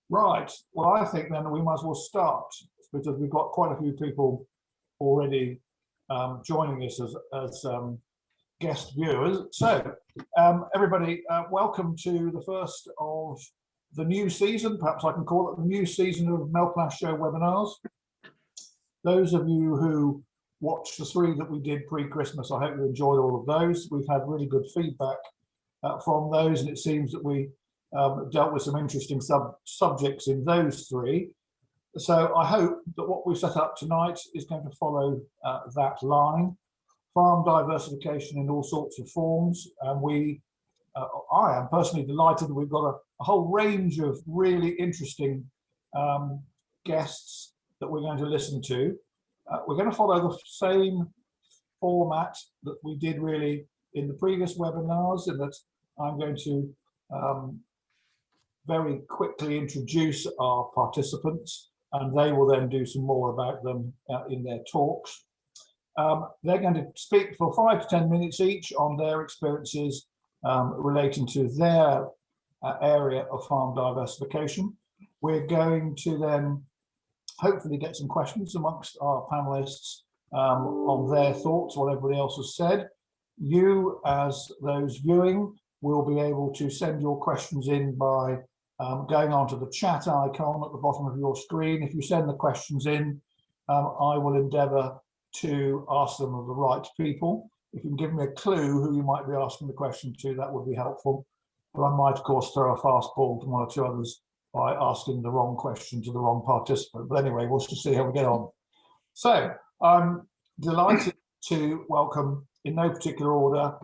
Right. Well, I think then we might as well start because we've got quite a few people already joining us as guest viewers. So, everybody, welcome to the first of the new season. Perhaps I can call it the new season of Melplash Show webinars. Those of you who watched the 3 that we did pre-Christmas, I hope you enjoyed all of those. We've had really good feedback from those, and it seems that we dealt with some interesting subjects in those 3. So I hope that what we've set up tonight is going to follow that line. Farm diversification in all sorts of forms, and I am personally delighted that we've got a whole range of really interesting guests that we're going to listen to. We're going to follow the same format that we did really in the previous webinars, in that I'm going to very quickly introduce our participants, and they will then do some more about them in their talks. They're going to speak for 5 to 10 minutes each on their experiences relating to their area of farm diversification. We're going to then hopefully get some questions amongst our panelists on their thoughts, what everybody else has said. You, as those viewing, will be able to send your questions in by going onto the chat icon at the bottom of your screen. If you send the questions in, I will endeavour to ask them of the right people. If you can give me a clue who you might be asking the question to, that would be helpful. But I might, of course, throw a fast ball to 1 or 2 others by asking the wrong question to the wrong participant. But anyway, we'll just see how we get on. So I'm delighted to welcome, in no particular order,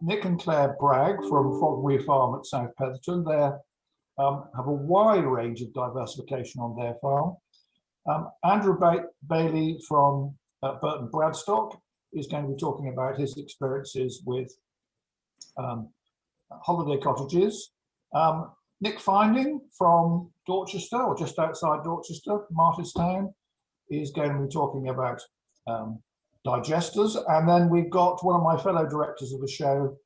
Nick and Claire Bragg from Frogmary Farm at South Petherton. They have a wide range of diversification on their farm. Andrew Bailey from Burton Bradstock is going to be talking about his experiences with holiday cottages. Nick Finding from Dorchester, or just outside Dorchester, Martystown, is going to be talking about digesters. And then we've got one of my fellow directors of the show,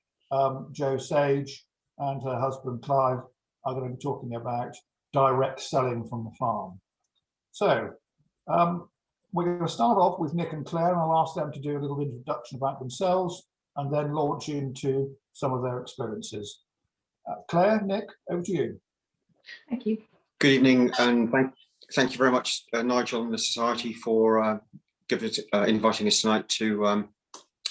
Jo Sage, and her husband Clive are going to be talking about direct selling from the farm. So we're going to start off with Nick and Claire, and I'll ask them to do a little introduction about themselves and then launch into some of their experiences. Claire, Nick, over to you. Thank you. Good evening, and thank you very much, Nigel and the Society, for inviting us tonight to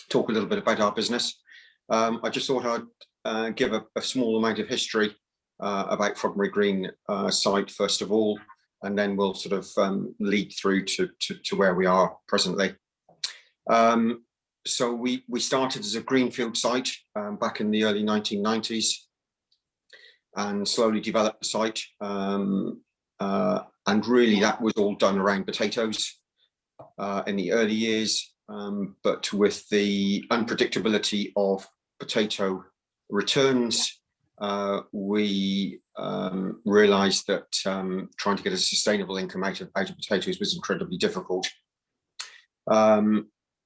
talk a little bit about our business. I just thought I'd give a small amount of history about Frogmary Green site first of all, and then we'll sort of lead through to where we are presently. So we started as a greenfield site back in the early 1990s, and slowly developed the site. And really that was all done around potatoes in the early years, but with the unpredictability of potato returns, we realized that trying to get a sustainable income out of potatoes was incredibly difficult.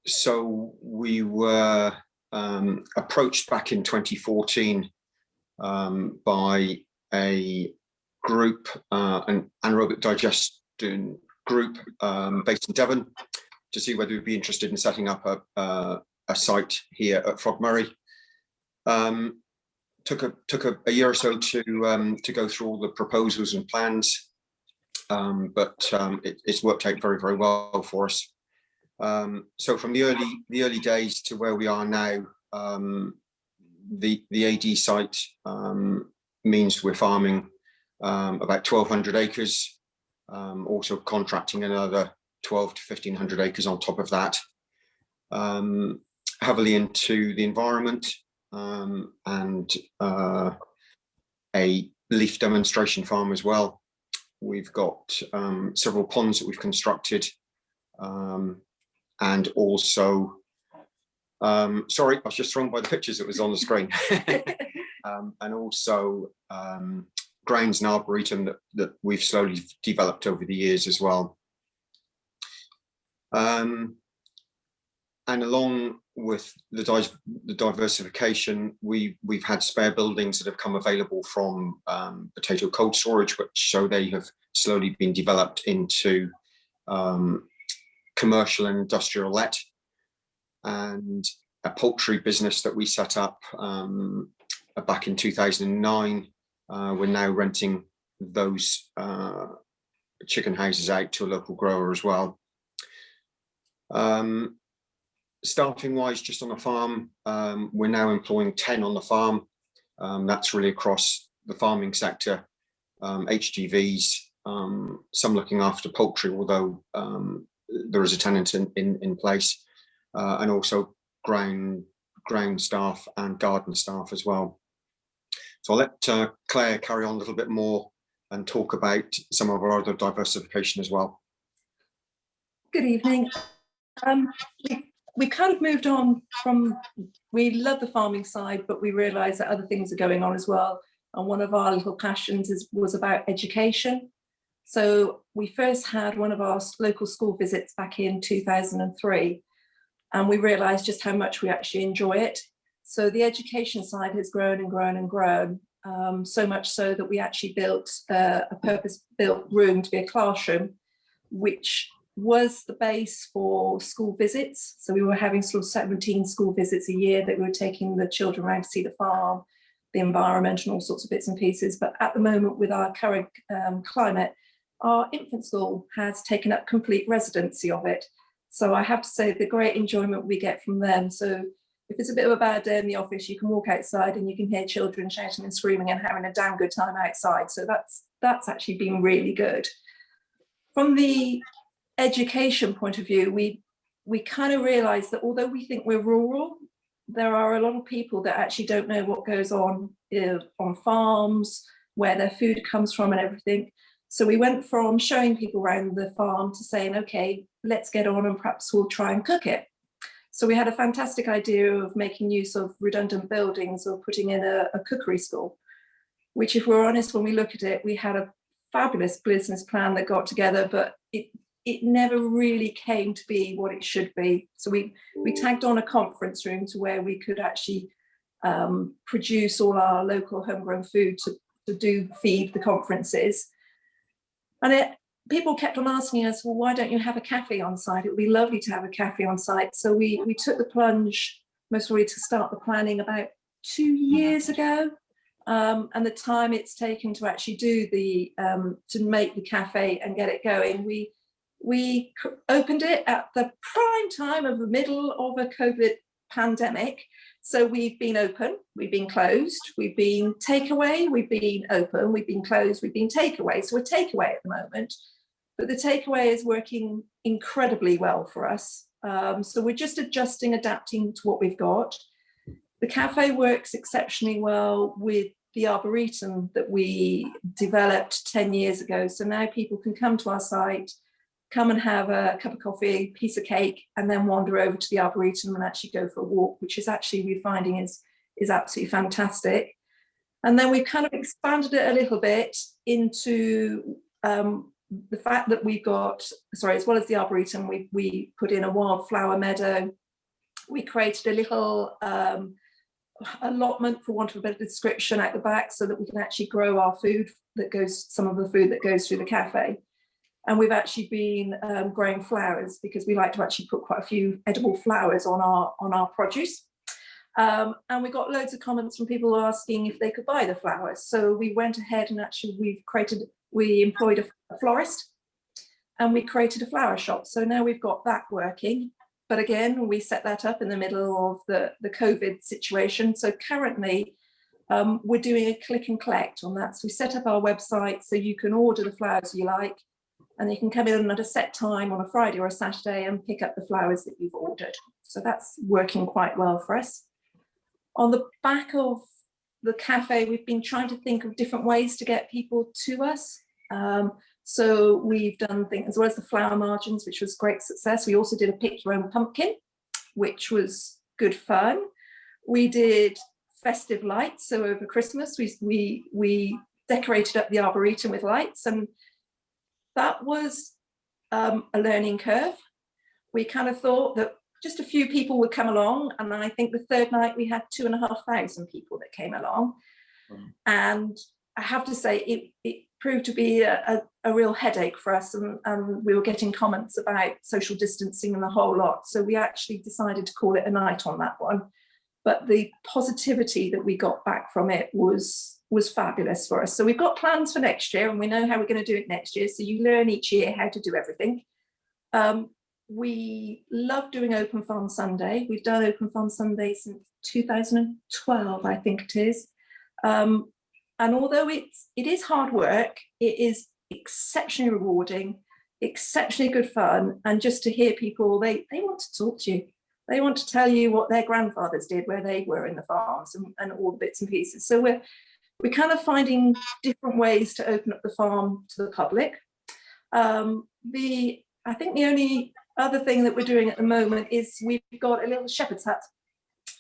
So we were approached back in 2014 by a group, an anaerobic digestion group based in Devon, to see whether we'd be interested in setting up a site here at Frogmary. Took a year or so to go through all the proposals and plans, but it's worked out very, very well for us. So from the early days to where we are now, the AD site means we're farming about 1,200 acres, also contracting another 1,200 to 1,500 acres on top of that, heavily into the environment, and a leaf demonstration farm as well. We've got several ponds that we've constructed, and also sorry, I was just thrown by the pictures that was on the screen. And also grounds and arboretum that we've slowly developed over the years as well. And along with the diversification, we've had spare buildings that have come available from potato cold storage, so they have slowly been developed into commercial and industrial let, and a poultry business that we set up back in 2009. We're now renting those chicken houses out to a local grower as well. Staffing wise, just on the farm, we're now employing 10 on the farm. That's really across the farming sector, HGVs, some looking after poultry, although there is a tenant in place, and also ground staff and garden staff as well. So I'll let Claire carry on a little bit more and talk about some of our other diversification as well. Good evening. We've kind of moved on from, we love the farming side, but we realise that other things are going on as well. And one of our little passions was about education. So we first had one of our local school visits back in 2003, and we realised just how much we actually enjoy it. So the education side has grown and grown and grown, so much so that we actually built a purpose-built room to be a classroom, which was the base for school visits. So we were having sort of 17 school visits a year that we were taking the children around to see the farm, the environment and all sorts of bits and pieces. But at the moment, with our current climate, our infant school has taken up complete residency of it. So I have to say the great enjoyment we get from them. So if it's a bit of a bad day in the office, you can walk outside and you can hear children shouting and screaming and having a damn good time outside. So that's actually been really good. From the education point of view, we kind of realise that although we think we're rural, there are a lot of people that actually don't know what goes on farms, where their food comes from and everything. So we went from showing people around the farm to saying, okay, let's get on and perhaps we'll try and cook it. So we had a fantastic idea of making use of redundant buildings or putting in a cookery school, which, if we're honest, when we look at it, we had a fabulous business plan that got together, but it never really came to be what it should be. So we tagged on a conference room to where we could actually produce all our local homegrown food to feed the conferences. And people kept on asking us, well, why don't you have a cafe on site? It would be lovely to have a cafe on site. So we took the plunge, most probably to start the planning about 2 years ago. And the time it's taken to actually do to make the cafe and get it going, we opened it at the prime time of the middle of a COVID pandemic. So we've been open, we've been closed, we've been takeaway, we've been open, we've been closed, we've been takeaway. So we're takeaway at the moment, but the takeaway is working incredibly well for us. So we're just adapting to what we've got. The cafe works exceptionally well with the arboretum that we developed 10 years ago. So now people can come to our site, come and have a cup of coffee, piece of cake, and then wander over to the arboretum and actually go for a walk, which is actually, we're finding is absolutely fantastic. And then we've kind of expanded it a little bit into the fact that we've got, as well as the arboretum, we put in a Wildflower Meadow. We created a little allotment, for want of a better description, at the back so that we can actually grow our food some of the food that goes through the cafe. And we've actually been growing flowers because we like to actually put quite a few edible flowers on our produce. And we got loads of comments from people asking if they could buy the flowers. So we went ahead and actually we employed a florist and we created a flower shop. So now we've got that working. But again, we set that up in the middle of the COVID situation. So currently we're doing a click and collect on that. So we set up our website so you can order the flowers you like, and you can come in at a set time on a Friday or a Saturday and pick up the flowers that you've ordered. So that's working quite well for us. On the back of the cafe, we've been trying to think of different ways to get people to us. So we've done things, as well as the flower margins, which was great success. We also did a pick your own pumpkin, which was good fun. We did festive lights. So over Christmas, we decorated up the arboretum with lights, and that was a learning curve. We kind of thought that just a few people would come along, and I think the third night we had 2,500 people that came along. And I have to say it proved to be a real headache for us, and we were getting comments about social distancing and the whole lot, so we actually decided to call it a night on that one. But the positivity that we got back from it was fabulous for us. So we've got plans for next year, and we know how we're going to do it next year, so you learn each year how to do everything. We love doing Open Farm Sunday. We've done Open Farm Sunday since 2012, I think it is. And although it is hard work, it is exceptionally rewarding, exceptionally good fun. And just to hear people, they want to talk to you. They want to tell you what their grandfathers did, where they were in the farms, and all the bits and pieces. So we're kind of finding different ways to open up the farm to the public. I think the only other thing that we're doing at the moment is we've got a little shepherd's hut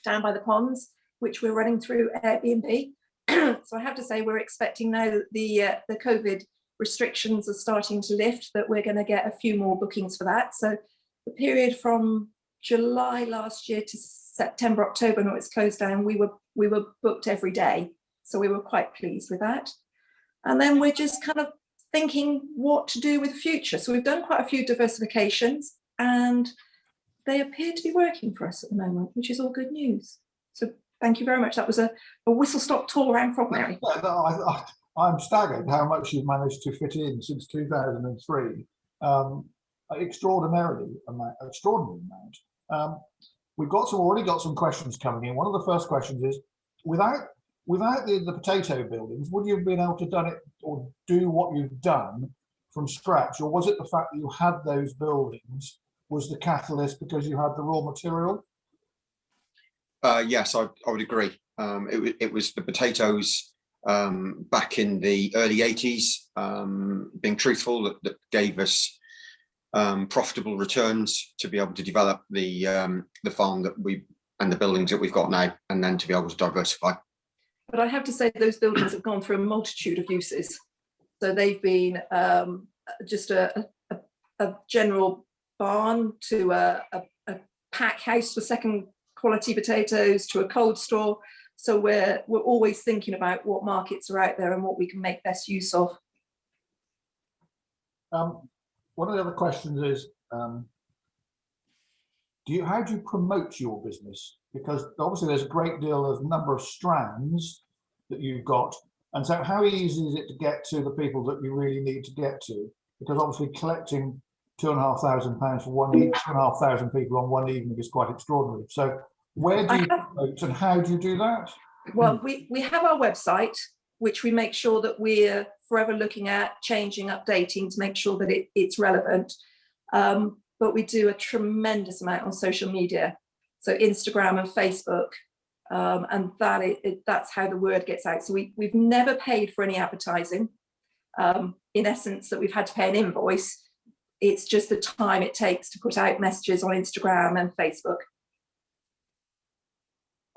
down by the ponds, which we're running through Airbnb. So I have to say, we're expecting now that the COVID restrictions are starting to lift, that we're going to get a few more bookings for that. So the period from July last year to September, October, when it's closed down, we were booked every day. So we were quite pleased with that. And then we're just kind of thinking what to do with the future. So we've done quite a few diversifications, and they appear to be working for us at the moment, which is all good news. So thank you very much. That was a whistle-stop tour around Frogmary. Yeah, I'm staggered how much you've managed to fit in since 2003. Extraordinary amount. We've already got some questions coming in. One of the first questions is, without the potato buildings, would you have been able to done it or do what you've done from scratch, or was it the fact that you had those buildings was the catalyst because you had the raw material? Yes, I would agree. It was the potatoes back in the early 80s, being truthful, that gave us profitable returns to be able to develop the farm and the buildings that we've got now, and then to be able to diversify. But I have to say, those buildings have gone through a multitude of uses. So they've been just a general barn, to a pack house for second quality potatoes, to a cold store. So we're always thinking about what markets are out there and what we can make best use of. One of the other questions is, how do you promote your business? Because obviously there's a great deal of number of strands that you've got, and so how easy is it to get to the people that you really need to get to? Because obviously collecting £2,500 for one each, 2,500 people on one evening is quite extraordinary. So where do you promote, and how do you do that? Well, we have our website, which we make sure that we're forever looking at, changing, updating to make sure that it's relevant. But we do a tremendous amount on social media, so Instagram and Facebook, and that's how the word gets out. So we've never paid for any advertising. In essence, that we've had to pay an invoice. It's just the time it takes to put out messages on Instagram and Facebook.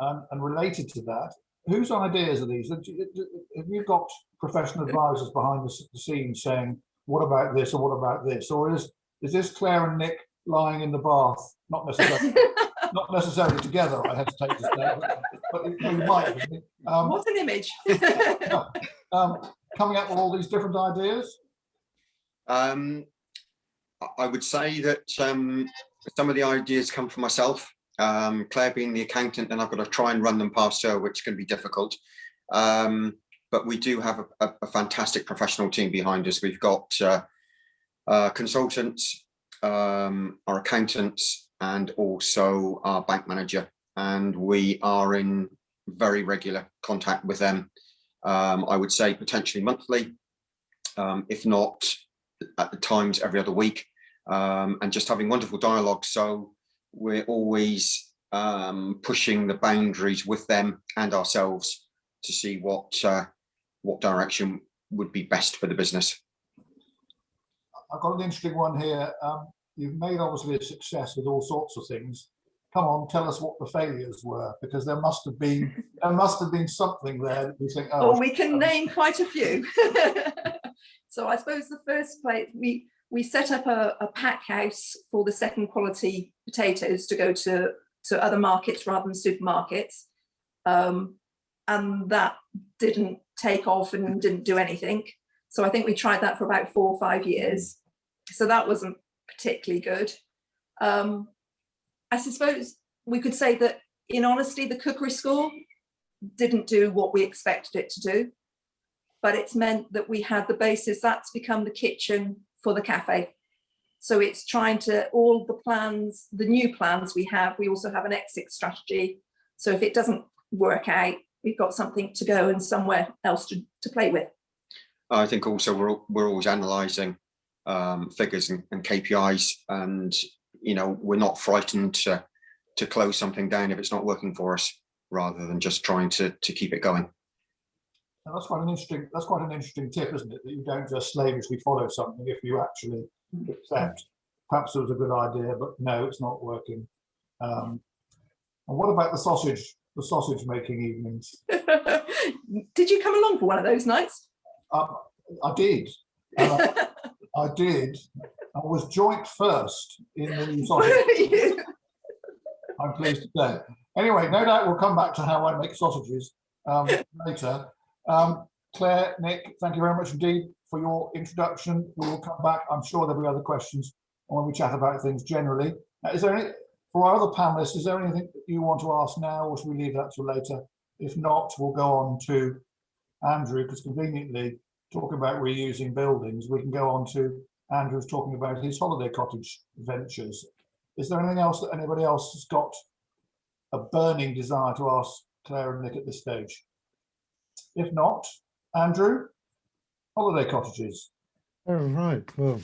And related to that, whose ideas are these? Have you got professional advisors behind the scenes saying, what about this, or what about this? Or is this Claire and Nick lying in the bath, not necessarily together, I hesitate to say, but you might be. What an image. Coming up with all these different ideas? I would say that some of the ideas come from myself. Claire being the accountant, and I've got to try and run them past her, which can be difficult. But we do have a fantastic professional team behind us. We've got consultants, our accountants, and also our bank manager. And we are in very regular contact with them. I would say potentially monthly, if not at times every other week, and just having wonderful dialogue. So we're always pushing the boundaries with them and ourselves to see what direction would be best for the business. I've got an interesting one here. You've made obviously a success with all sorts of things. Come on, tell us what the failures were, because there must have been something there that we think. Oh, we can name quite a few. So I suppose the first place, we we set up a pack house for the second quality potatoes to go to other markets rather than supermarkets. And that didn't take off and didn't do anything. So I think we tried that for about 4 or 5 years. So that wasn't particularly good. I suppose we could say that, in honesty, the cookery school didn't do what we expected it to do, but it's meant that we had the basis. That's become the kitchen for the cafe. So it's trying to, all the plans, the new plans we have, we also have an exit strategy. So if it doesn't work out, we've got something to go and somewhere else to play with. I think also we're always analysing figures and KPIs, and we're not frightened to close something down if it's not working for us, rather than just trying to keep it going. Now, that's quite an interesting tip, isn't it? That you don't just slavishly follow something if you actually accept perhaps it was a good idea, but no, it's not working. And what about the sausage making evenings? Did you come along for one of those nights? I did. I did. I was joint first in the sausage. I'm pleased to say. Anyway, no doubt we'll come back to how I make sausages later. Claire, Nick, thank you very much indeed for your introduction. We will come back. I'm sure there'll be other questions when we chat about things generally. Is there any, for our other panelists, is there anything that you want to ask now, or should we leave that till later? If not, we'll go on to Andrew, because conveniently, talking about reusing buildings, we can go on to Andrew's talking about his holiday cottage ventures. Is there anything else that anybody else has got a burning desire to ask Claire and Nick at this stage? If not, Andrew, holiday cottages. All right. Well,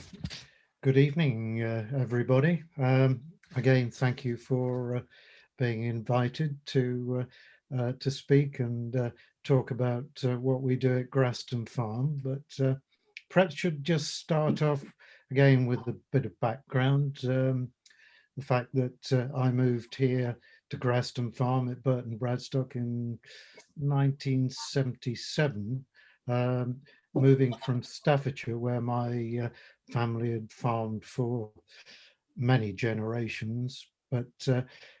good evening, everybody. Again, thank you for being invited to speak and talk about what we do at Graston Farm. But perhaps should just start off again with a bit of background. The fact that I moved here to Graston Farm at Burton Bradstock in 1977, moving from Staffordshire, where my family had farmed for many generations, but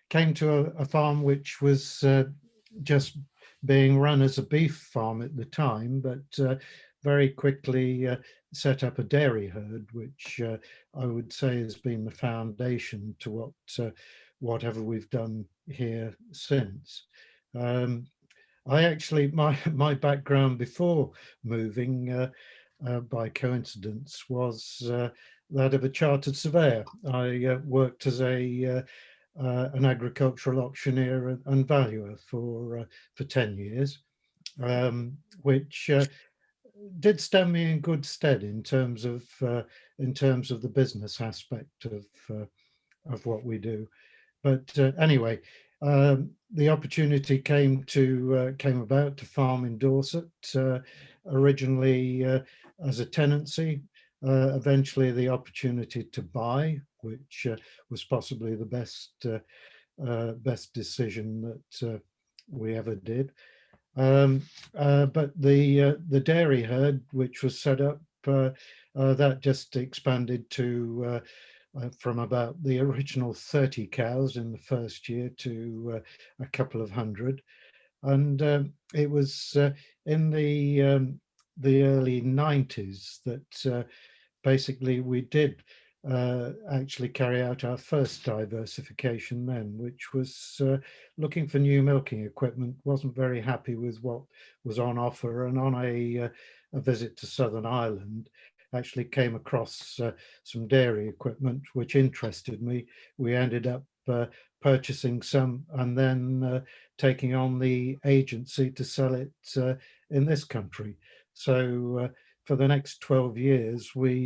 came to a farm which was just being run as a beef farm at the time, but very quickly set up a dairy herd, which I would say has been the foundation to whatever we've done here since. I actually, my background before moving, by coincidence, was that of a chartered surveyor. I worked as an agricultural auctioneer and valuer for 10 years, which did stand me in good stead in terms of the business aspect of what we do. But anyway, the opportunity came about to farm in Dorset, originally as a tenancy, eventually the opportunity to buy, which was possibly the best decision that we ever did. But the dairy herd, which was set up, that just expanded to from about the original 30 cows in the first year to a couple of hundred, and it was in the early 90s that basically we did actually carry out our first diversification then, which was looking for new milking equipment. Wasn't very happy with what was on offer, and on a visit to Southern Ireland, actually came across some dairy equipment which interested me. We ended up purchasing some and then taking on the agency to sell it in this country. So for the next 12 years, we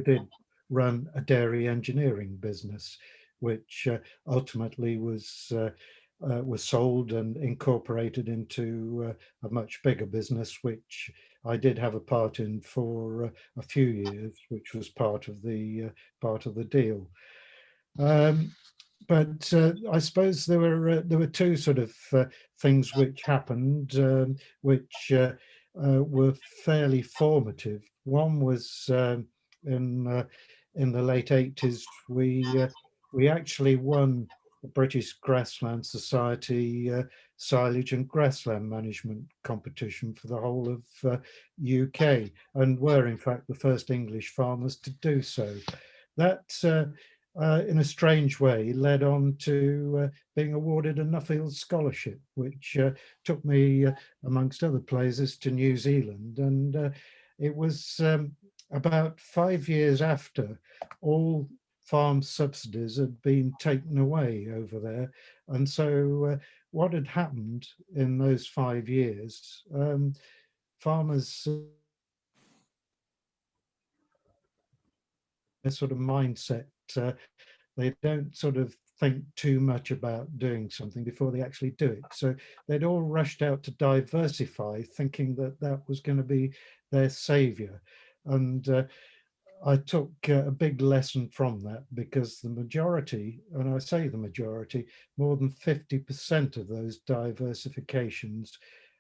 did run a dairy engineering business, which ultimately was sold and incorporated into a much bigger business, which I did have a part in for a few years, which was part of the deal. But I suppose there were two sort of things which happened, which were fairly formative. One was in the late 80s, we actually won the British Grassland Society silage and grassland management competition for the whole of UK, and were in fact the first English farmers to do so. That, in a strange way, led on to being awarded a Nuffield Scholarship, which took me, amongst other places, to New Zealand. And it was about 5 years after all farm subsidies had been taken away over there. And so what had happened in those 5 years, farmers, their sort of mindset, they don't sort of think too much about doing something before they actually do it. So they'd all rushed out to diversify, thinking that that was going to be their savior. And I took a big lesson from that, because the majority, and I say the majority, more than 50% of those diversifications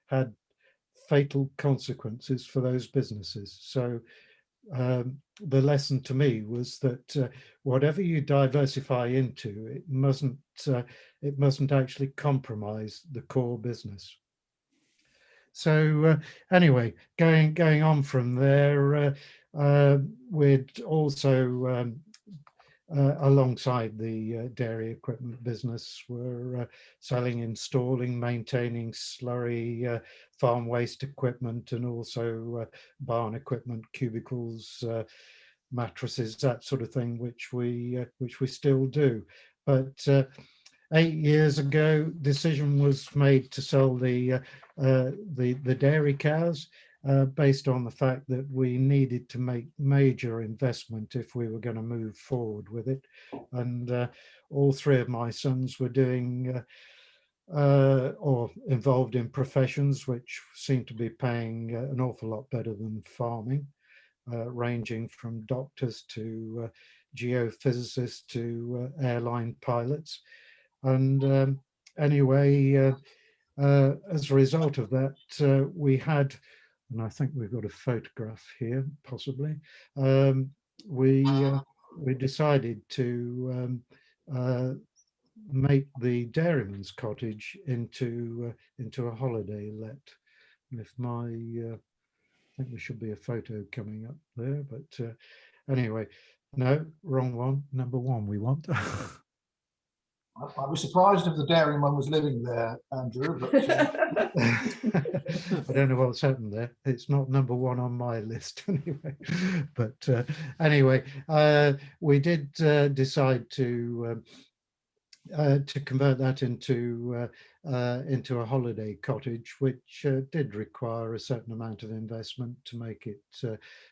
had fatal consequences for those businesses. So the lesson to me was that whatever you diversify into, it mustn't actually compromise the core business. So anyway, going on from there, we'd also, alongside the dairy equipment business, were selling, installing, maintaining slurry, farm waste equipment, and also barn equipment, cubicles, mattresses, that sort of thing, which we still do. But 8 years ago, decision was made to sell the dairy cows, based on the fact that we needed to make major investment if we were going to move forward with it. And all three of my sons were doing or involved in professions which seemed to be paying an awful lot better than farming, ranging from doctors to geophysicists to airline pilots. And anyway, as a result of that, we had, and I think we've got a photograph here, possibly. We decided to make the dairyman's cottage into a holiday let. And if my, I think there should be a photo coming up there, but anyway, no, wrong one. Number one we want. I was surprised if the dairyman was living there, Andrew, but I don't know what's happened there. It's not number one on my list anyway. But anyway, we did decide to convert that into a holiday cottage, which did require a certain amount of investment to make it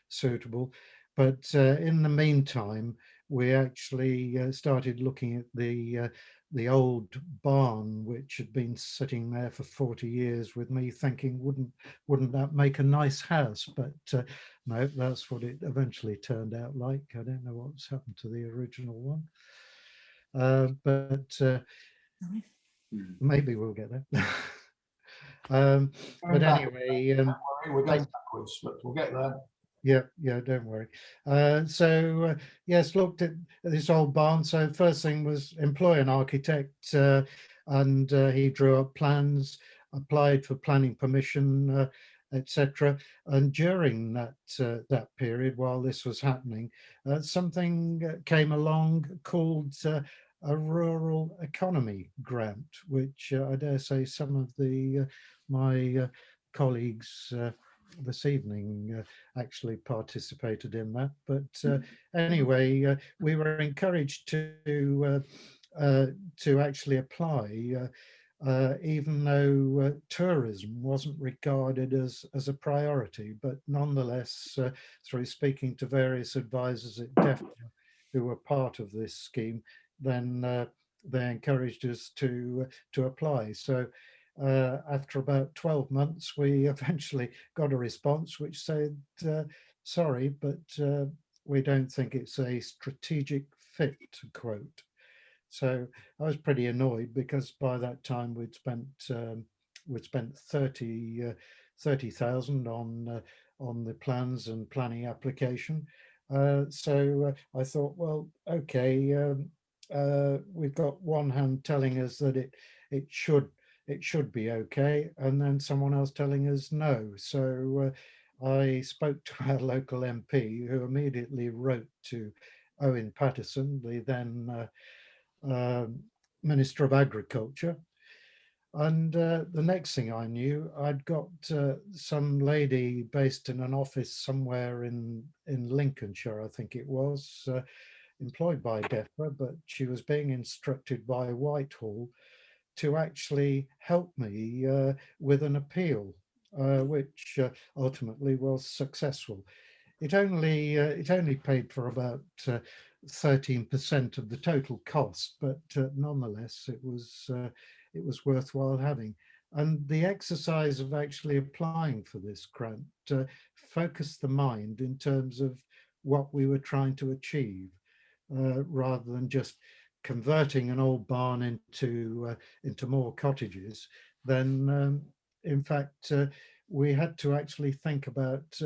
suitable. But in the meantime, we actually started looking at the old barn, which had been sitting there for 40 years, with me thinking, wouldn't that make a nice house? But no, that's what it eventually turned out like. I don't know what's happened to the original one. But maybe we'll get there. But anyway, we're going backwards, but we'll get there. Yeah, don't worry. So yes, looked at this old barn. So first thing was employ an architect, and he drew up plans, applied for planning permission, etc. And during that period, while this was happening, something came along called a rural economy grant, which I dare say some of my colleagues this evening actually participated in that. But anyway, we were encouraged to actually apply, even though tourism wasn't regarded as a priority. But nonetheless, through speaking to various advisors at DEFRA who were part of this scheme, then they encouraged us to apply. So after about 12 months, we eventually got a response which said, sorry, but we don't think it's a strategic fit, to quote. So I was pretty annoyed, because by that time we'd spent 30,000 on the plans and planning application. So I thought, well, okay, we've got one hand telling us that it should be okay, and then someone else telling us no. So I spoke to our local MP, who immediately wrote to Owen Paterson, the then Minister of Agriculture. And the next thing I knew, I'd got some lady based in an office somewhere in Lincolnshire, I think it was, employed by DEFRA, but she was being instructed by Whitehall to actually help me with an appeal, which ultimately was successful. It only paid for about 13% of the total cost, but nonetheless, it was worthwhile having. And the exercise of actually applying for this grant focused the mind in terms of what we were trying to achieve, rather than just converting an old barn into more cottages. Then, in fact, we had to actually think about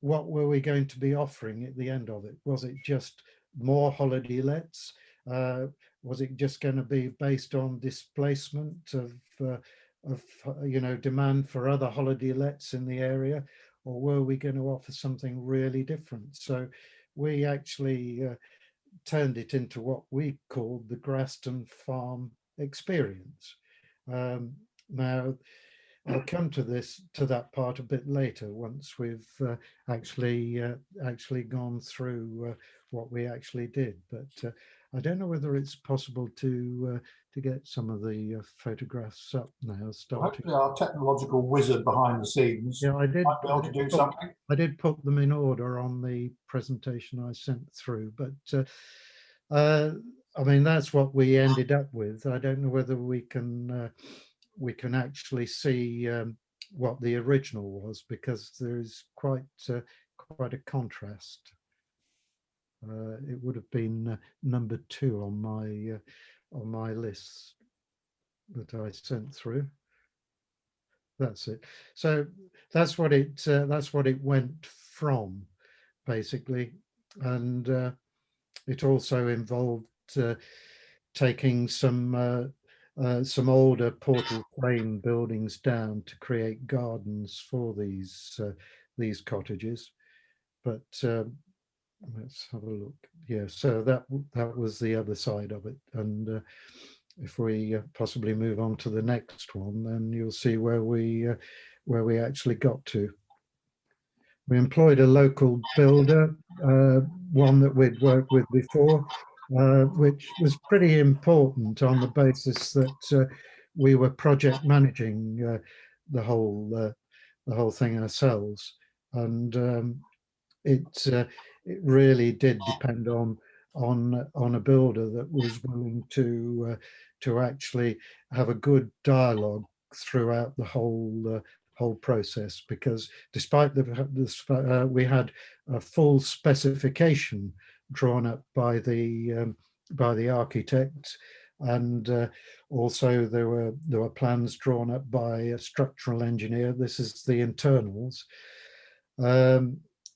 what were we going to be offering at the end of it? Was it just more holiday lets? Was it just going to be based on displacement of demand for other holiday lets in the area, or were we going to offer something really different? So we actually turned it into what we called the Graston Farm experience. Now, I'll come to that part a bit later once we've actually gone through what we actually did. But I don't know whether it's possible to get some of the photographs up now. Hopefully, our technological wizard behind the scenes might be able to do something. I did put them in order on the presentation I sent through, but I mean, that's what we ended up with. I don't know whether we can actually see what the original was, because there's quite a contrast. It would have been number 2 on my list that I sent through. That's it. So that's what it went from, basically, and it also involved taking some older portal frame buildings down to create gardens for these cottages. But let's have a look. Yeah, so that was the other side of it. And if we possibly move on to the next one, then you'll see where we actually got to. We employed a local builder, one that we'd worked with before, which was pretty important on the basis that we were project managing the whole thing ourselves, and it really did depend on a builder that was willing to actually have a good dialogue throughout the whole process, because despite we had a full specification drawn up by the architect, and also there were plans drawn up by a structural engineer. This is the internals.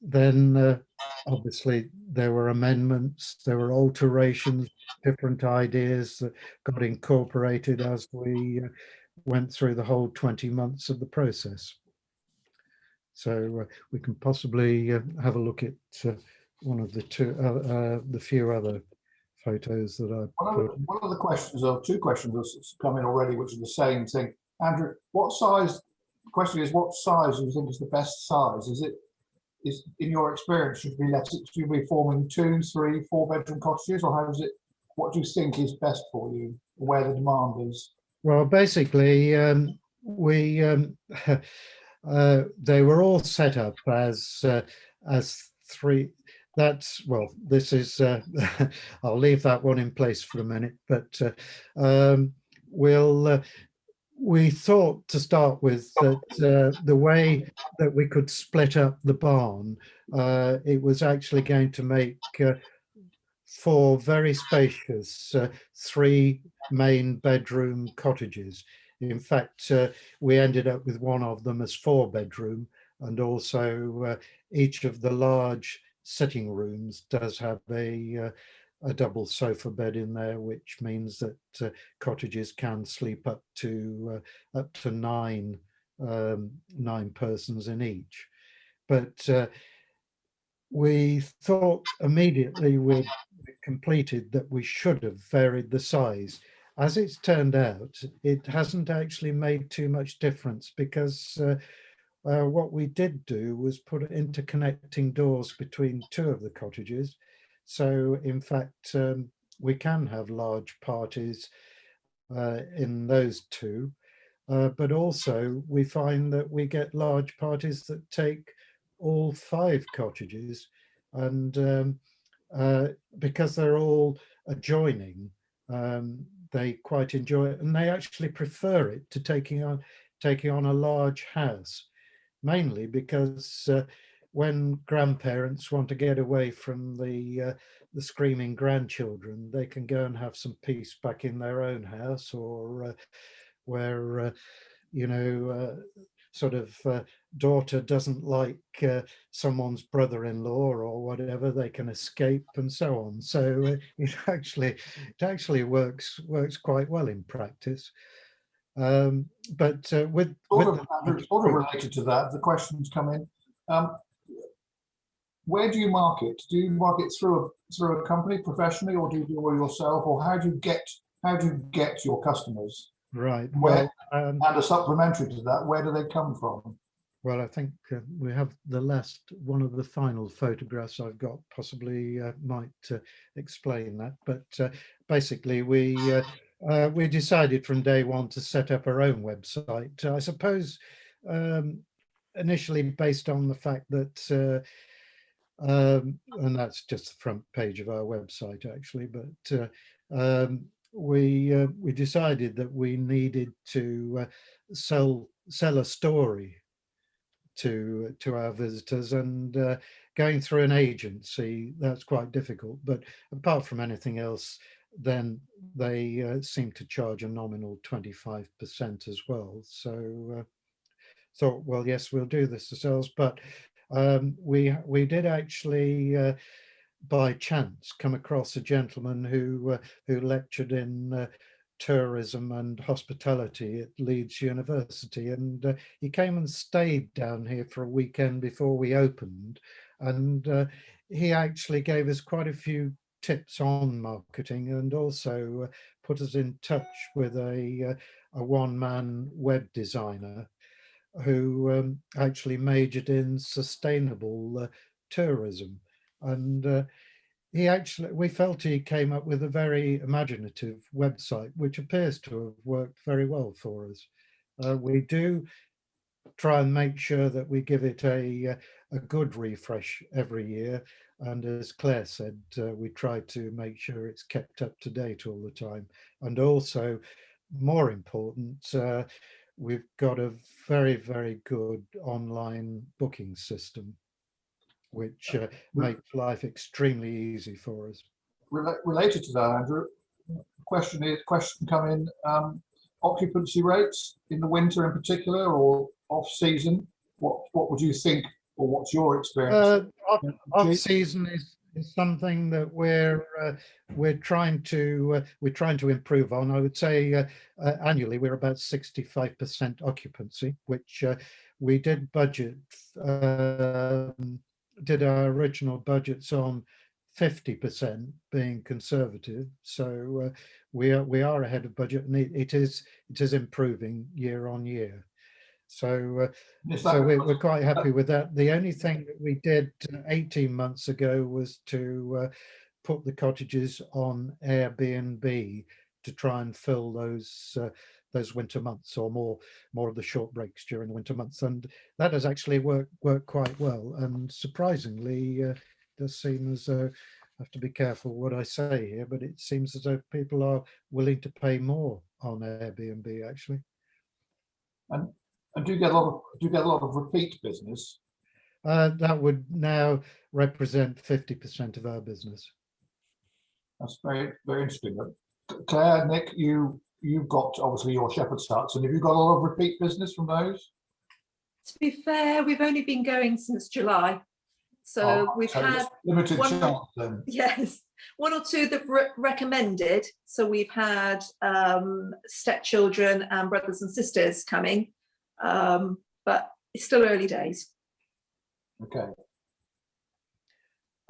Then obviously there were amendments, there were alterations, different ideas that got incorporated as we went through the whole 20 months of the process. So we can possibly have a look at one of the few other photos that I put. One of the questions, or 2 questions have come in already, which is the same thing. Andrew, what size? The question is, what size do you think is the best size? Is in your experience, should we be forming 2, 3, 4-bedroom cottages, or how is it? What do you think is best for you? Where the demand is? Well, basically, we they were all set up as 3. That's, well, this is I'll leave that one in place for a minute, but we thought to start with that the way that we could split up the barn, it was actually going to make 4 very spacious 3 main bedroom cottages. In fact, we ended up with one of them as 4-bedroom, and also each of the large sitting rooms does have a double sofa bed in there, which means that cottages can sleep up to nine persons in each. But we thought immediately we'd completed that we should have varied the size. As it's turned out, it hasn't actually made too much difference, because what we did do was put interconnecting doors between two of the cottages. So in fact, we can have large parties in those two, but also we find that we get large parties that take all 5 cottages, and because they're all adjoining, they quite enjoy it, and they actually prefer it to taking on a large house, mainly because when grandparents want to get away from the screaming grandchildren, they can go and have some peace back in their own house, or where sort of daughter doesn't like someone's brother-in-law or whatever, they can escape and so on. So it actually works quite well in practice. But with sort of related to that, the questions come in. Where do you market? Do you market through a company professionally, or do you do it yourself, or how do you get your customers? Right. Where, well, and a supplementary to that, where do they come from? Well, I think we have one of the final photographs I've got possibly might explain that. But basically, we decided from day one to set up our own website. I suppose initially based on the fact that, and that's just the front page of our website actually, but we decided that we needed to sell a story to our visitors, and going through an agency, that's quite difficult. But apart from anything else, then they seem to charge a nominal 25% as well. So thought, well, yes, we'll do this ourselves. But we did actually by chance come across a gentleman who lectured in tourism and hospitality at Leeds University, and he came and stayed down here for a weekend before we opened, and he actually gave us quite a few tips on marketing, and also put us in touch with a one-man web designer who actually majored in sustainable tourism. And we felt he came up with a very imaginative website, which appears to have worked very well for us. We do try and make sure that we give it a good refresh every year. And as Claire said, we try to make sure it's kept up to date all the time. And also, more important, we've got a very, very good online booking system, which makes life extremely easy for us. Related to that, Andrew, question come in, occupancy rates in the winter in particular, or off season, what would you think, or what's your experience? Off season is something that we're trying to improve on. I would say annually we're about 65% occupancy, which we did budget. Did our original budgets on 50% being conservative, so we are ahead of budget, and it is improving year on year. So we're quite happy with that. The only thing that we did 18 months ago was to put the cottages on Airbnb to try and fill those winter months, or more of the short breaks during the winter months, and that has actually worked quite well. And surprisingly, does seem as though, I have to be careful what I say here, but it seems as though people are willing to pay more on Airbnb actually. And do you get a lot of repeat business? That would now represent 50% of our business. That's very, very interesting. Claire, Nick, you've got obviously your shepherd's huts, and have you got a lot of repeat business from those? To be fair, we've only been going since July, So we've So had limited one- chance then. yes, one or two that recommended. So we've had stepchildren and brothers and sisters coming, but it's still early days. Okay.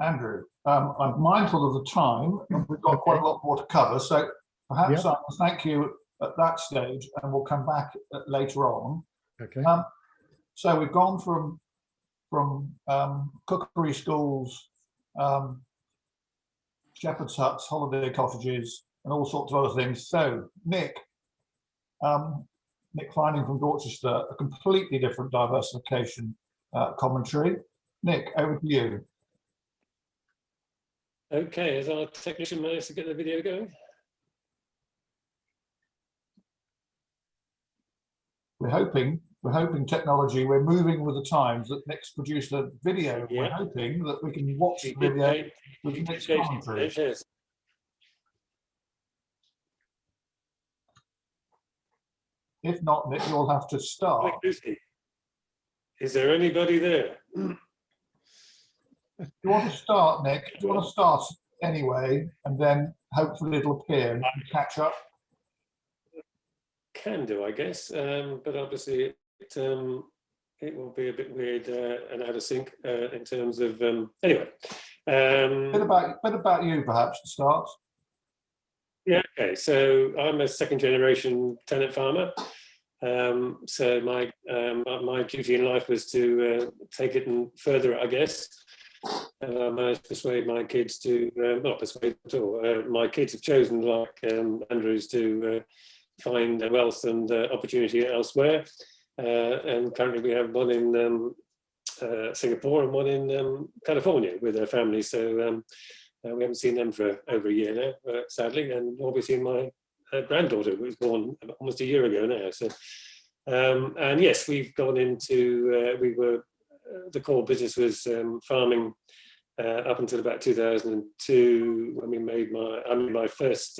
Andrew, I'm mindful of the time, and we've got quite a lot more to cover. So perhaps I will thank you at that stage, and we'll come back later on. Okay. So we've gone from cookery schools, shepherd's huts, holiday cottages, and all sorts of other things. So Nick Finding from Dorchester, a completely different diversification commentary. Nick, over to you. Okay, has our technician managed to get the video going? We're hoping technology, we're moving with the times, that Nick's produced a video. Yeah. We're hoping that we can watch the video with Nick's commentary. Yes. If not, Nick, you'll have to start. Is there anybody there? Do you want to start, Nick? Do you want to start anyway, and then hopefully it'll appear and you can catch up? Can do, I guess, but obviously it will be a bit weird and out of sync in terms of anyway. Bit about you, perhaps, to start. Yeah. Okay. So I'm a second generation tenant farmer. So my duty in life was to take it and further it, I guess. And I managed to persuade my kids to not persuade at all. My kids have chosen, like Andrew's, to find wealth and opportunity elsewhere. And currently we have one in Singapore and one in California with their family. So we haven't seen them for over a year now, sadly. And nor have we seen my granddaughter, who was born almost a year ago now. So, and yes, we've gone into, the core business was farming up until about 2002, when we made my first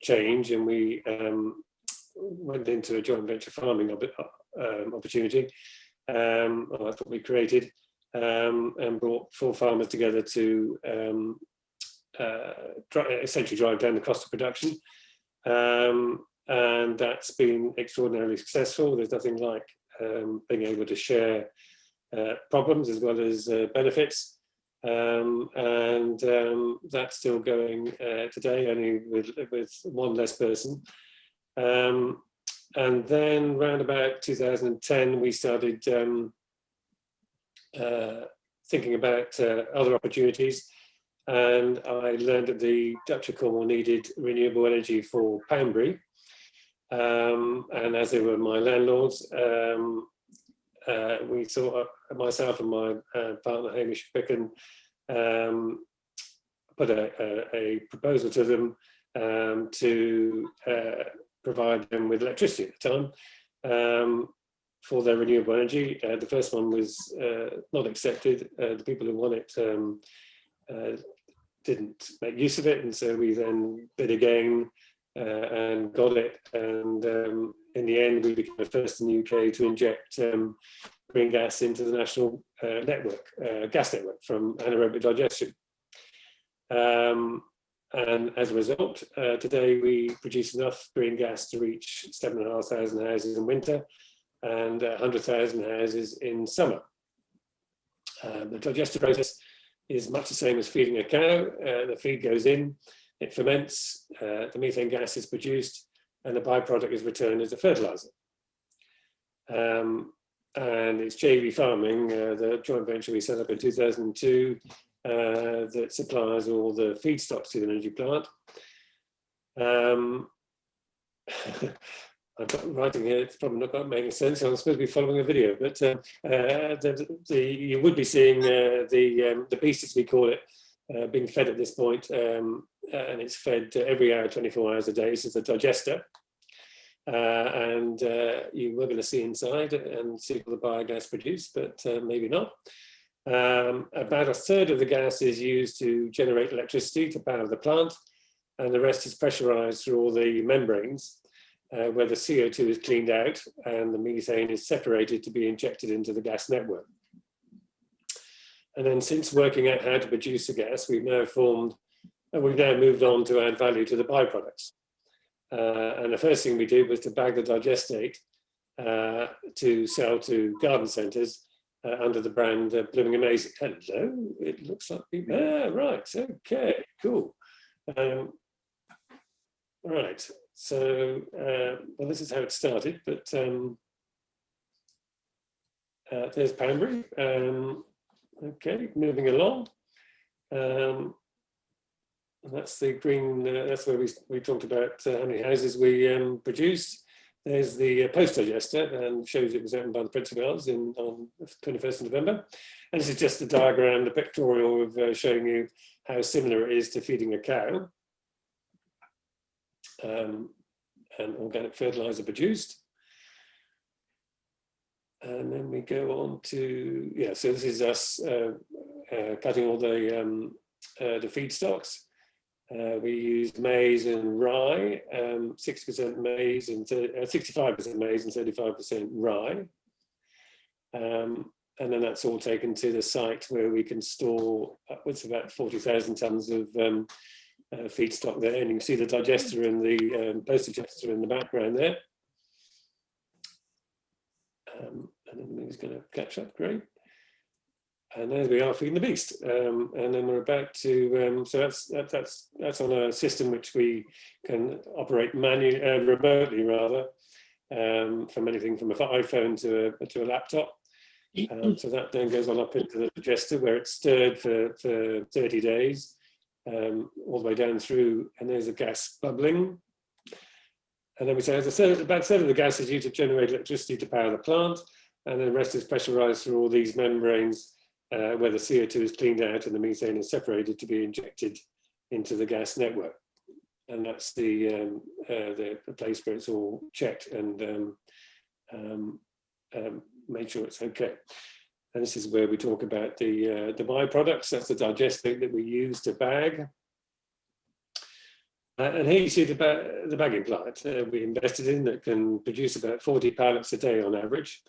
change, and we went into a joint venture farming opportunity. That's what we created, and brought 4 farmers together to essentially drive down the cost of production. And that's been extraordinarily successful. There's nothing like being able to share problems as well as benefits. And that's still going today, only with one less person. And then round about 2010, we started thinking about other opportunities. And I learned that the Dutch of Cornwall needed renewable energy for Poundbury. And as they were my landlords, we thought, myself and my partner Hamish Picken, put a proposal to them to provide them with electricity at the time for their renewable energy. The first one was not accepted. The people who won it didn't make use of it, and so we then bid again and got it. And in the end, we became the first in the UK to inject green gas into the national gas network from anaerobic digestion. And as a result, today we produce enough green gas to reach 7,500 houses in winter and 100,000 houses in summer. The digestion process is much the same as feeding a cow. The feed goes in, it ferments, the methane gas is produced, and the byproduct is returned as a fertilizer. And it's JV Farming, the joint venture we set up in 2002, that supplies all the feedstocks to the energy plant. I've got writing here, it's probably not quite making sense. I'm supposed to be following a video, but you would be seeing the beast, as we call it, being fed at this point, and it's fed every hour, 24 hours a day. This is the digester. And you were going to see inside and see all the biogas produced, but maybe not. About a third of the gas is used to generate electricity to power the plant, and the rest is pressurized through all the membranes, where the CO2 is cleaned out and the methane is separated to be injected into the gas network. And then since working out how to produce the gas, we've now moved on to add value to the byproducts. And the first thing we did was to bag the digestate to sell to garden centres under the brand Blooming Amazing. Hello, it looks like right, okay, cool. Right, so well, this is how it started, but there's Panbury. Okay, moving along. And that's the green, that's where we talked about how many houses we produced. There's the post digester, and shows it was opened by the Prince of Wales on 21st of November. And this is just the diagram, the pictorial of showing you how similar it is to feeding a cow. And organic fertilizer produced. And then we go on to, yeah, so this is us cutting all the feedstocks. We used maize and rye, 60% maize and 65% maize and 35% rye. And then that's all taken to the site where we can store upwards of about 40,000 tonnes of feedstock there. And you can see the digester and the post digester in the background there. And then he's going to catch up, great. And there we are feeding the beast. And then we're about to, so that's on a system which we can operate remotely rather, from anything from an iPhone to a laptop. So that then goes on up into the digester where it's stirred for 30 days, all the way down through, and there's the gas bubbling. And then we say, as I said, about a third of the gas is used to generate electricity to power the plant, and then the rest is pressurized through all these membranes where the CO2 is cleaned out and the methane is separated to be injected into the gas network. And that's the place where it's all checked and made sure it's okay. And this is where we talk about the byproducts. That's the digestate that we use to bag. And here you see the bagging plant we invested in that can produce about 40 pallets a day on average.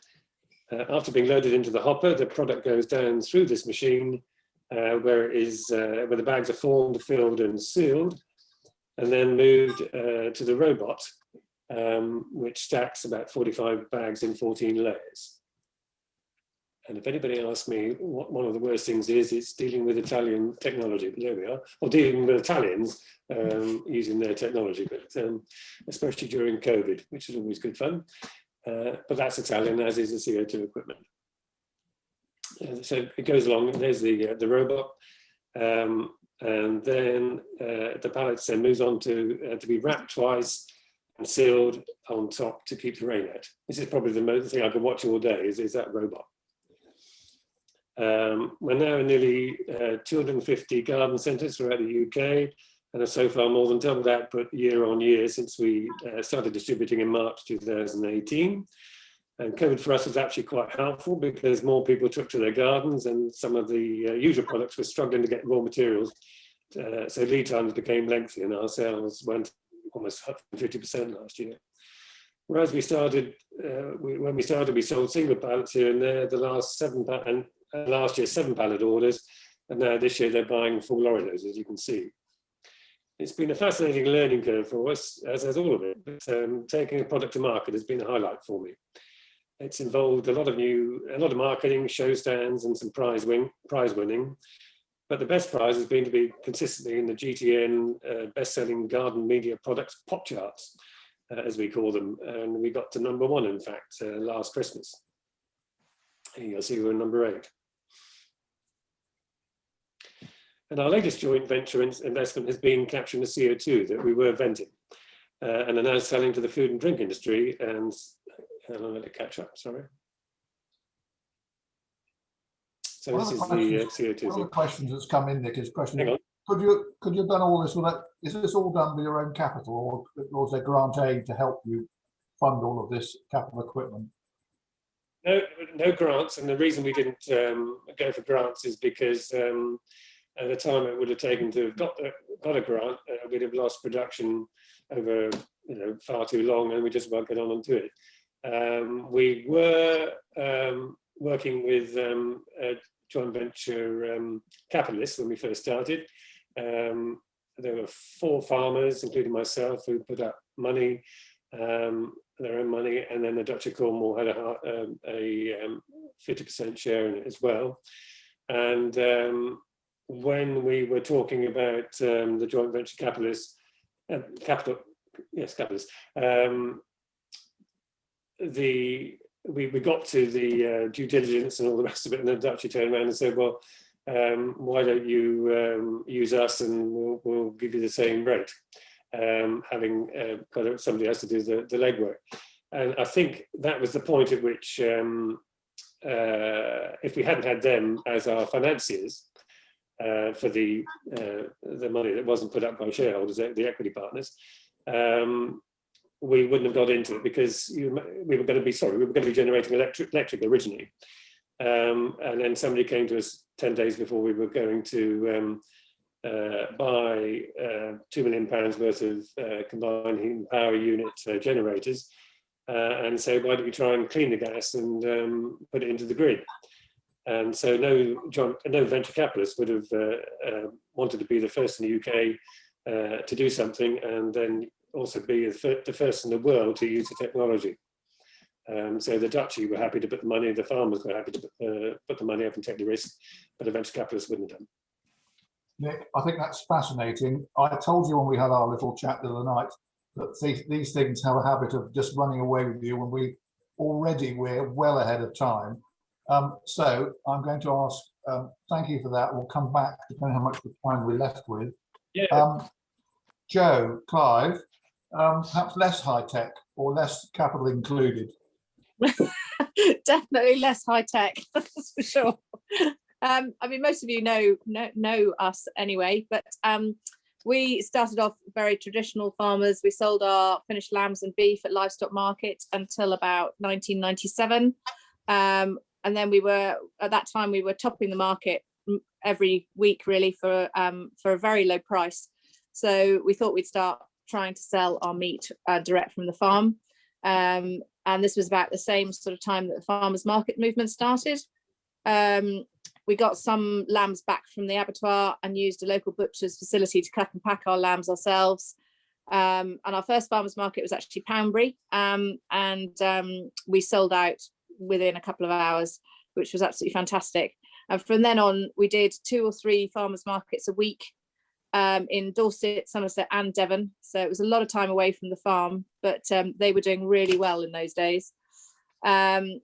After being loaded into the hopper, the product goes down through this machine where the bags are formed, filled and sealed, and then moved to the robot, which stacks about 45 bags in 14 layers. And if anybody asks me what one of the worst things is, it's dealing with Italian technology. But there we are, or dealing with Italians using their technology, but especially during COVID, which is always good fun. But that's Italian, as is the CO2 equipment. So it goes along, and there's the robot. And then the pallets then moves on to be wrapped twice and sealed on top to keep the rain out. This is probably the most thing I could watch all day, is that robot. We're now in nearly 250 garden centres throughout the UK, and have so far more than doubled output year on year since we started distributing in March 2018. And COVID for us was actually quite helpful because more people took to their gardens, and some of the usual products were struggling to get raw materials. So lead times became lengthy, and our sales went almost 50% last year. Whereas we started, when we started, we sold single pallets here and there. The last last year 7 pallet orders, and now this year they're buying full lorry loads, as you can see. It's been a fascinating learning curve for us, as has all of it, but taking a product to market has been a highlight for me. It's involved a lot of marketing, show stands and some prize winning, but the best prize has been to be consistently in the GTN best-selling garden media products pop charts, as we call them, and we got to #1 in fact last Christmas. Here you'll see we're #8. And our latest joint venture investment has been capturing the CO2 that we were venting, and are now selling to the food and drink industry. And I'll let it catch up, sorry. So this is the CO2. One of the questions that's come in, Nick, is question: Hang on. Could you have done all this without? Is this all done with your own capital, or is there grant aid to help you fund all of this capital equipment? No grants, and the reason we didn't go for grants is because at the time it would have taken to have got a grant, we'd have lost production over far too long, and we just won't get on and do it. We were working with joint venture capitalists when we first started. There were 4 farmers, including myself, who put up money, their own money, and then the Duchy of Cornwall had a 50% share in it as well. And when we were talking about the joint venture capitalists, capitalists, we got to the due diligence and all the rest of it, and the Duchy turned around and said, well, why don't you use us and we'll give you the same rate, having got somebody else to do the legwork. And I think that was the point at which, if we hadn't had them as our financiers for the money that wasn't put up by shareholders, the equity partners, we wouldn't have got into it, because we were going to be generating electric originally. And then somebody came to us 10 days before we were going to buy £2 million worth of combined heat and power unit generators, and say, why don't we try and clean the gas and put it into the grid? And so no venture capitalist would have wanted to be the first in the UK to do something, and then also be the first in the world to use the technology. So the Duchy were happy to put the money, the farmers were happy to put the money up and take the risk, but the venture capitalists wouldn't have done. Nick, I think that's fascinating. I told you when we had our little chat the other night that these things have a habit of just running away with you when we're well ahead of time. So I'm going to ask, thank you for that. We'll come back depending how much time we're left with. Yeah. Joe, Clive, perhaps less high tech or less capital included. Definitely less high tech, that's for sure. I mean, most of you know us anyway, but we started off very traditional farmers. We sold our finished lambs and beef at livestock market until about 1997, and then at that time we were topping the market every week, really, for a very low price. So we thought we'd start trying to sell our meat direct from the farm. And this was about the same sort of time that the farmers market movement started. We got some lambs back from the abattoir and used a local butcher's facility to cut and pack our lambs ourselves. And our first farmers market was actually Poundbury, and we sold out within a couple of hours, which was absolutely fantastic. And from then on, we did 2 or 3 farmers markets a week in Dorset, Somerset and Devon. So it was a lot of time away from the farm, but they were doing really well in those days. And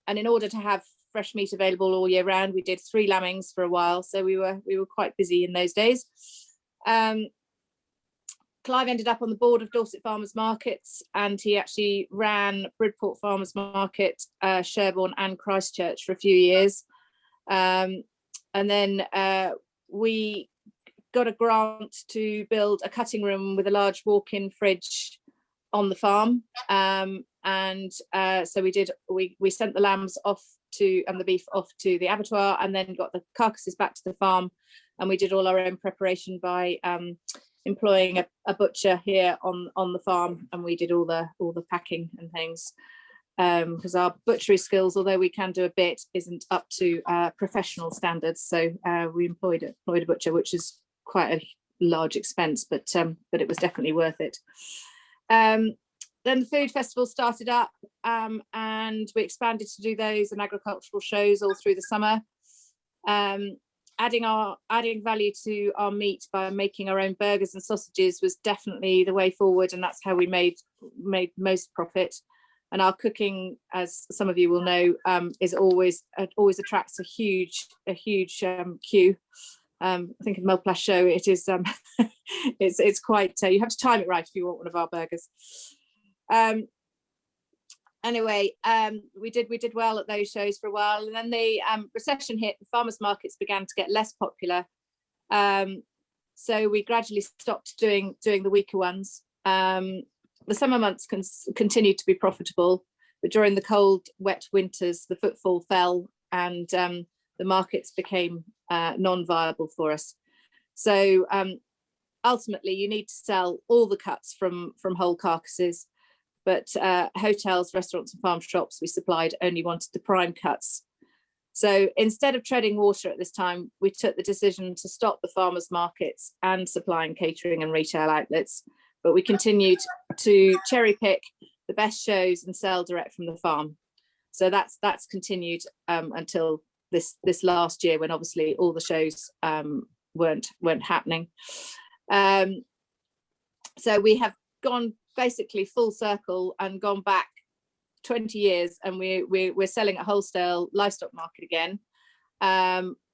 in order to have fresh meat available all year round, we did 3 lambings for a while. So we were quite busy in those days. Clive ended up on the board of Dorset Farmers Markets, and he actually ran Bridport Farmers Market, Sherborne and Christchurch for a few years. And then we got a grant to build a cutting room with a large walk-in fridge on the farm. So we sent the lambs off and the beef off to the abattoir, and then got the carcasses back to the farm. And we did all our own preparation by employing a butcher here on the farm, and we did all the packing and things, because our butchery skills, although we can do a bit, isn't up to professional standards. So we employed a butcher, which is quite a large expense, but it was definitely worth it. Then the food festival started up, and we expanded to do those and agricultural shows all through the summer. Adding value to our meat by making our own burgers and sausages was definitely the way forward, and that's how we made most profit. And our cooking, as some of you will know, is always attracts a huge queue. I think in Melplas show it is it's quite you have to time it right if you want one of our burgers. Anyway, we did well at those shows for a while, and then the recession hit. The farmers markets began to get less popular, so we gradually stopped doing the weaker ones. The summer months continued to be profitable, but during the cold, wet winters, the footfall fell, and the markets became non-viable for us. So ultimately, you need to sell all the cuts from whole carcasses. But hotels, restaurants and farm shops we supplied only wanted the prime cuts. So instead of treading water at this time, we took the decision to stop the farmers markets and supplying catering and retail outlets, but we continued to cherry pick the best shows and sell direct from the farm. So that's continued until this last year, when obviously all the shows weren't happening. So we have gone basically full circle and gone back 20 years, and we're selling at wholesale livestock market again,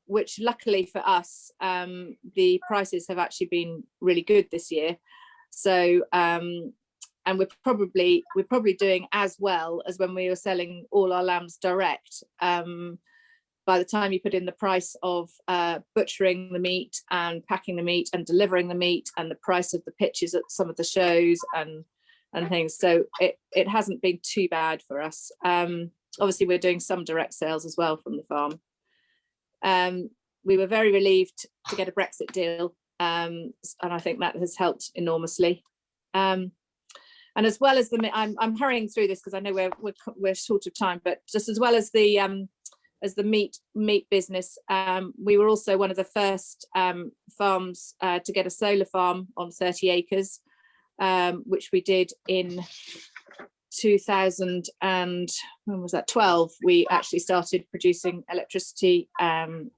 which luckily for us, the prices have actually been really good this year. So and we're probably doing as well as when we were selling all our lambs direct. By the time you put in the price of butchering the meat and packing the meat and delivering the meat and the price of the pitches at some of the shows and things, so it hasn't been too bad for us. Obviously we're doing some direct sales as well from the farm. We were very relieved to get a Brexit deal, and I think that has helped enormously. And as well as I'm hurrying through this because I know we're short of time, but just as well as the meat business, we were also one of the first farms to get a solar farm on 30 acres, which we did in 2012. We actually started producing electricity from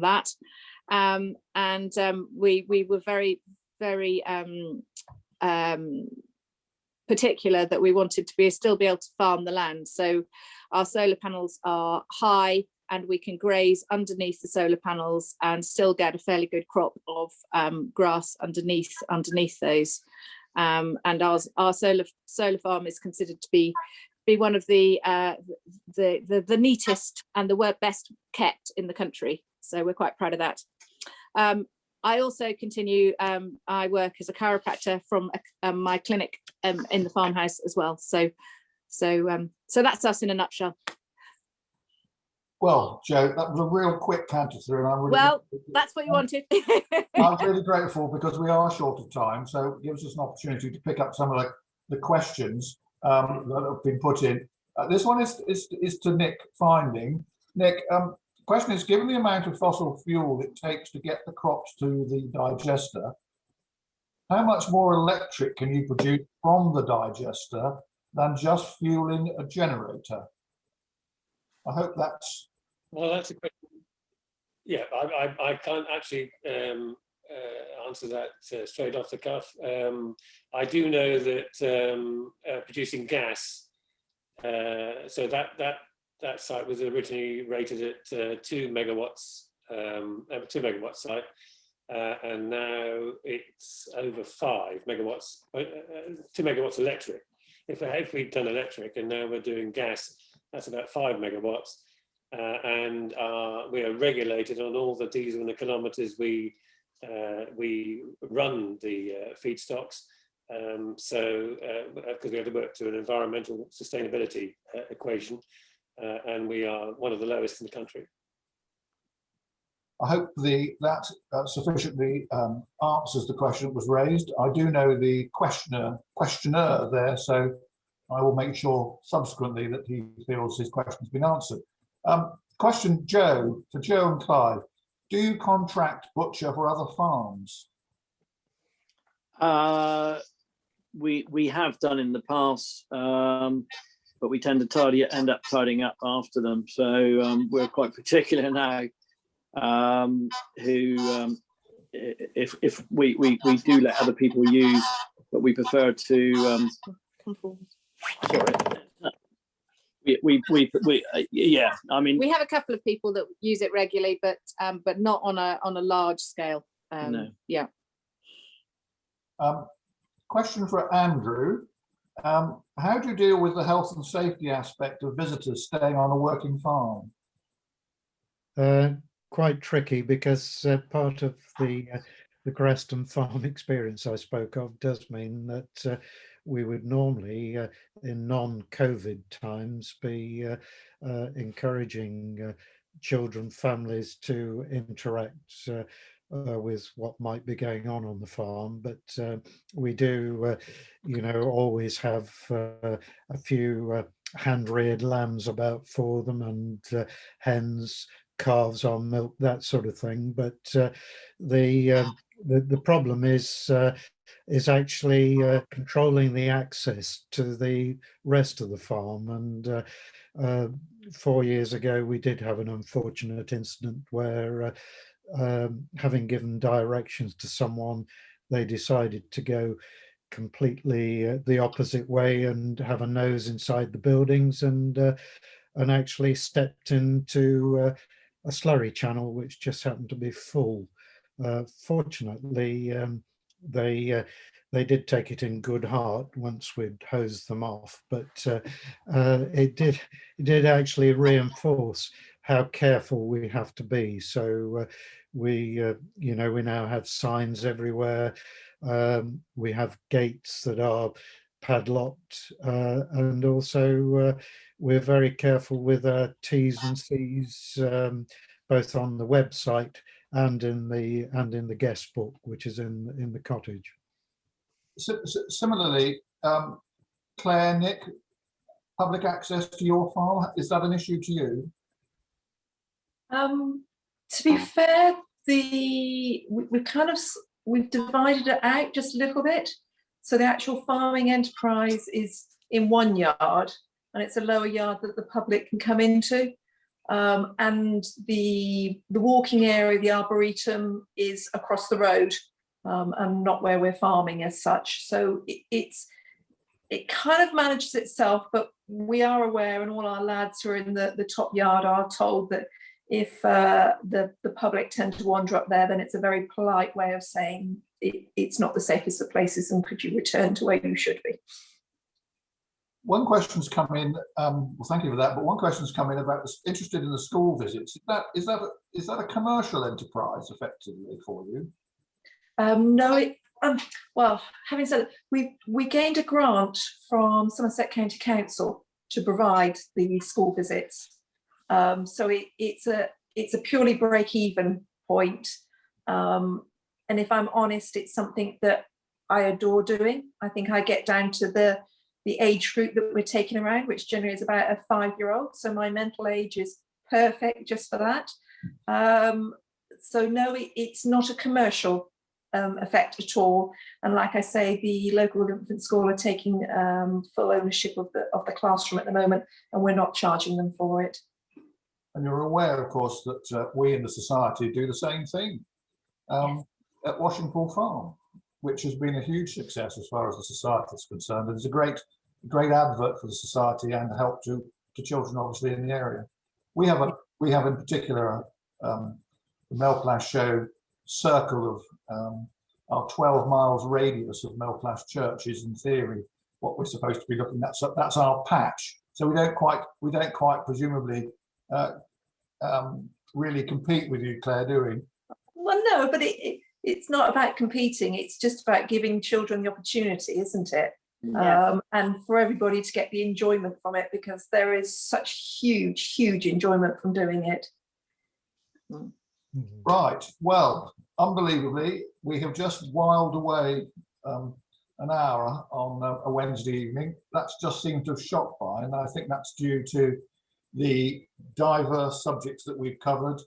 that, and we were very particular that we wanted to still be able to farm the land. So our solar panels are high and we can graze underneath the solar panels and still get a fairly good crop of grass underneath those. And our solar farm is considered to be one of the neatest and the best kept in the country. So we're quite proud of that. I also continue, I work as a chiropractor from my clinic in the farmhouse as well. So that's us in a nutshell. Well, Jo, that was a real quick canter through. And that's what you wanted. I'm really grateful because we are short of time. So it gives us an opportunity to pick up some of the questions that have been put in. This one is to Nick Finding. Nick, question is, given the amount of fossil fuel it takes to get the crops to the digester, how much more electric can you produce from the digester than just fueling a generator? I hope that's... Well, that's a question. Yeah, I can't actually answer that straight off the cuff. I do know that producing gas, so that site was originally rated at 2 megawatts, 2 megawatt site, and now it's over 5 megawatts, 2 megawatts electric. If we'd done electric and now we're doing gas, that's about 5 megawatts, and we are regulated on all the diesel and the kilometres we run the feedstocks. So because we have to work to an environmental sustainability equation. And we are one of the lowest in the country. I hope that sufficiently answers the question that was raised. I do know the questioner there, so I will make sure subsequently that he feels his question's been answered. Question, Jo, for Jo and Clive. Do you contract butcher for other farms? We have done in the past, but we tend to end up tidying up after them. So we're quite particular now. If we do let other people use, but we prefer to. Sorry. Yeah. I mean, we have a couple of people that use it regularly, but not on a large scale. No. Yeah. Question for Andrew. How do you deal with the health and safety aspect of visitors staying on a working farm? Quite tricky, because part of the Graston Farm experience I spoke of does mean that we would normally, in non-COVID times, be encouraging children, families to interact with what might be going on the farm, but we do, always have a few hand-reared lambs about for them, and hens, calves on milk, that sort of thing. But the problem is actually controlling the access to the rest of the farm. And 4 years ago, we did have an unfortunate incident where, having given directions to someone, they decided to go completely the opposite way and have a nose inside the buildings, and actually stepped into a slurry channel which just happened to be full. Fortunately, they did take it in good heart once we'd hosed them off, but it did actually reinforce how careful we have to be. So we now have signs everywhere. We have gates that are padlocked, and also we're very careful with our T's and C's, both on the website and in the guest book, which is in the cottage. Similarly, Claire, Nick, public access to your farm, is that an issue to you? To be fair, we've divided it out just a little bit. So the actual farming enterprise is in one yard, and it's a lower yard that the public can come into. And the walking area, the arboretum, is across the road, and not where we're farming as such. So it kind of manages itself, but we are aware, and all our lads who are in the top yard are told that if the public tend to wander up there, then it's a very polite way of saying it's not the safest of places, and could you return to where you should be. One question's come in, well, thank you for that, but one question's come in about interested in the school visits. Is that a commercial enterprise effectively for you? No, well, having said that, we gained a grant from Somerset County Council to provide the school visits. So it's a purely break-even point. And if I'm honest, it's something that I adore doing. I think I get down to the age group that we're taking around, which generally is about a 5-year-old. So my mental age is perfect just for that. So no, it's not a commercial effect at all. And like I say, the local infant school are taking full ownership of the classroom at the moment, and we're not charging them for it. And you're aware, of course, that we in the society do the same thing at Washington Farm, which has been a huge success as far as the society is concerned. And it's a great advert for the society and help to children, obviously, in the area. We have in particular the Melplash show circle of our 12 miles radius of Melplash Church is, in theory, what we're supposed to be looking at. So that's our patch. So we don't quite presumably really compete with you, Claire, do we? Well, no, but it's not about competing. It's just about giving children the opportunity, isn't it? Yeah. And for everybody to get the enjoyment from it, because there is such huge enjoyment from doing it. Right. Well, unbelievably, we have just whiled away an hour on a Wednesday evening. That's just seemed to have shot by, and I think that's due to the diverse subjects that we've covered,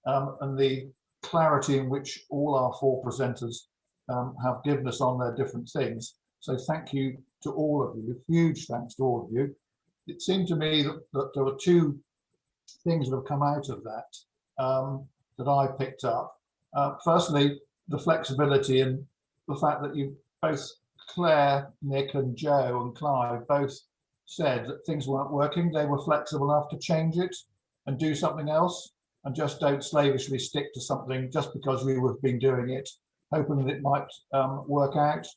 and the clarity in which all our 4 presenters have given us on their different things. So thank you to all of you. Huge thanks to all of you. It seemed to me that there were 2 things that have come out of that that I picked up. Firstly, the flexibility and the fact that you both, Claire, Nick and Joe and Clive, both said that things weren't working. They were flexible enough to change it and do something else, and just don't slavishly stick to something just because we have been doing it, hoping that it might work out.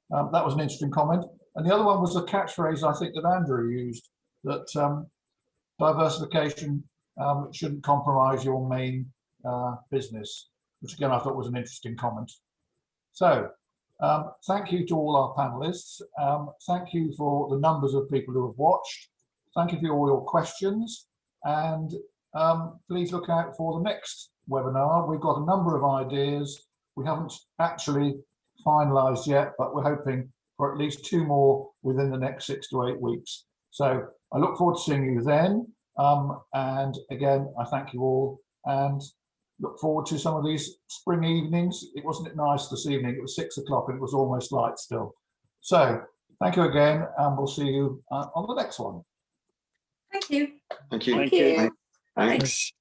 That was an interesting comment. And the other one was a catchphrase I think that Andrew used, that diversification shouldn't compromise your main business, which again I thought was an interesting comment. So thank you to all our panelists. Thank you for the numbers of people who have watched. Thank you for all your questions, and please look out for the next webinar. We've got a number of ideas. We haven't actually finalized yet, but we're hoping for at least 2 more within the next 6 to 8 weeks. So I look forward to seeing you then. And again, I thank you all and look forward to some of these spring evenings. Wasn't it nice this evening? It was 6 o'clock and it was almost light still. So thank you again, and we'll see you on the next one. Thank you. Thank you. Thank you. Thanks.